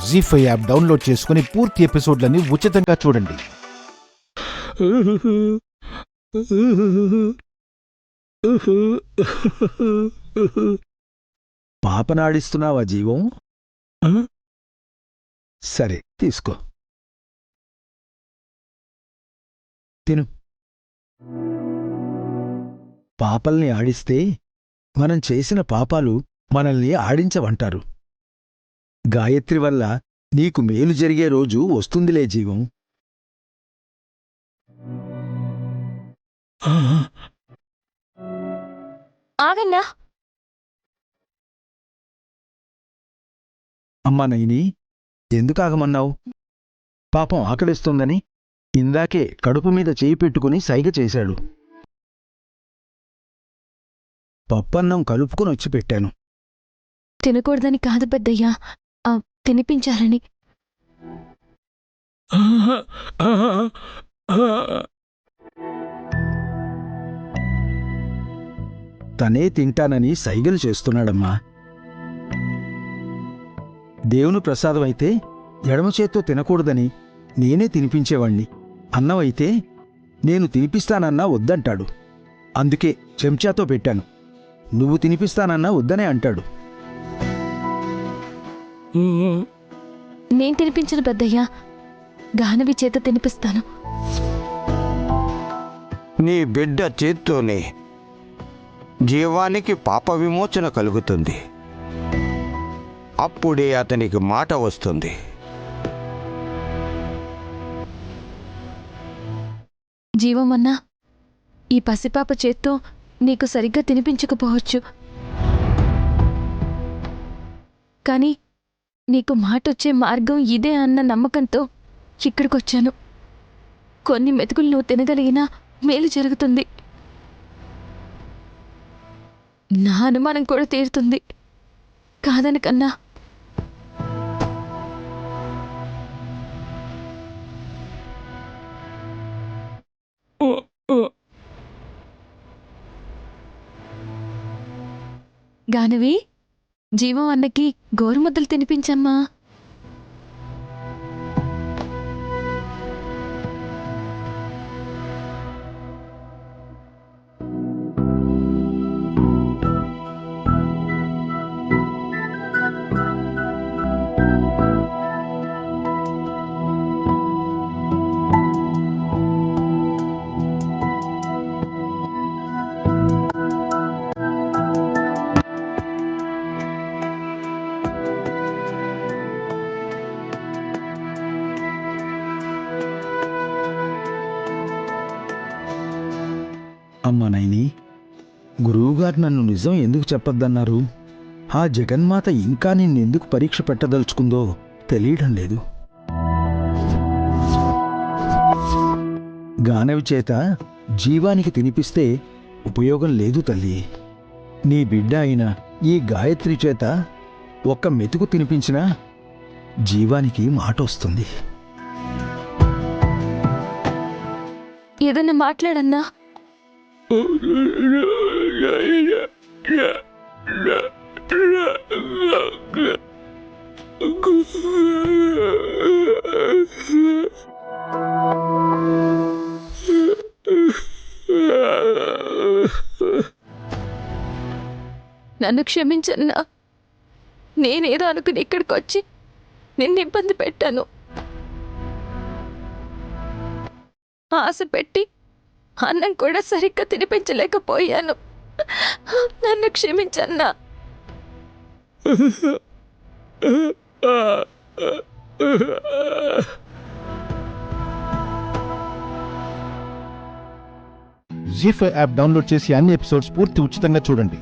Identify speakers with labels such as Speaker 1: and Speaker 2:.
Speaker 1: జీ5 app download చేసుకుని పూర్తి ఎపిసోడ్లని ఉచితంగా చూడండి.
Speaker 2: పాపనాడిస్తున్నావా జీవం? సరే తీసుకో, తిను. పాపల్ని ఆడిస్తే మనం చేసిన పాపాలు మనల్ని ఆడించవంటారు. గాయత్రి వల్ల నీకు మేలు జరిగే రోజు వస్తుందిలే జీవం.
Speaker 3: ఆగన్నా.
Speaker 2: అమ్మా నైని, ఎందుకు ఆగమన్నావు? పాపం ఆకలిస్తుందని ఇందాకే కడుపు మీద చేయి పెట్టుకుని సైగ చేశాడు. పప్పన్నం కలుపుకుని వచ్చి పెట్టాను.
Speaker 3: తినకూడదని కాదు పెద్దయ్యా, తినిపించాలని.
Speaker 2: తనే తింటానని సైగలు చేస్తున్నాడమ్మా. దేవుని ప్రసాదమైతే ఎడమ చేత్తో తినకూడదని నేనే తినిపించేవాణ్ణి. అన్నమైతే నేను తినిపిస్తానన్నా వద్దంటాడు. అందుకే చెంచాతో పెట్టాను. నువ్వు తినిపిస్తానన్నా వద్దనే అంటాడు.
Speaker 3: నేను తినిపించను పెద్దయ్యా, గానవి చేత తినిపిస్తాను.
Speaker 4: నీ బిడ్డ చేత్తోనే జీవానికి పాప విమోచన కలుగుతుంది. అప్పుడే అతనికి మాట వస్తుంది.
Speaker 3: జీవమన్నా, ఈ పసిపాప చేత్తో నీకు సరిగ్గా తినిపించకపోవచ్చు, కానీ నీకు మాటొచ్చే మార్గం ఇదే అన్న నమ్మకంతో ఇక్కడికొచ్చాను. కొన్ని మెతుకులు నువ్వు తినగలిగినా మేలు జరుగుతుంది. నా అనుమానం కూడా తీరుతుంది కాదనకన్నా. గానవి, జీవం అన్నకి గోరుముద్దలు తినిపించమ్మా.
Speaker 2: అమ్మా నైని, గురువుగారు నన్ను నిజం ఎందుకు చెప్పొద్దన్నారు? ఆ జగన్మాత ఇంకా నిన్నెందుకు పరీక్ష పెట్టదలుచుకుందో తెలియడం లేదు. గానవి చేత జీవానికి తినిపిస్తే ఉపయోగం లేదు తల్లి. నీ బిడ్డ అయిన ఈ గాయత్రి చేత ఒక్క మెతుకు తినిపించినా జీవానికి మాట వస్తుంది.
Speaker 3: ఏదన్నా మాట్లాడన్నా. నన్ను క్షమించన్నా. నేనేదో అనుకుని ఇక్కడికి వచ్చి నిన్ను ఇబ్బంది పెట్టాను. ఆశ పెట్టి అన్నం కూడా సరిగ్గా తినిపించలేకపోయాను. నన్ను క్షమించన్నా.
Speaker 1: జీ5 యాప్ డౌన్లోడ్ చేసి అన్ని ఎపిసోడ్స్ పూర్తి ఉచితంగా చూడండి.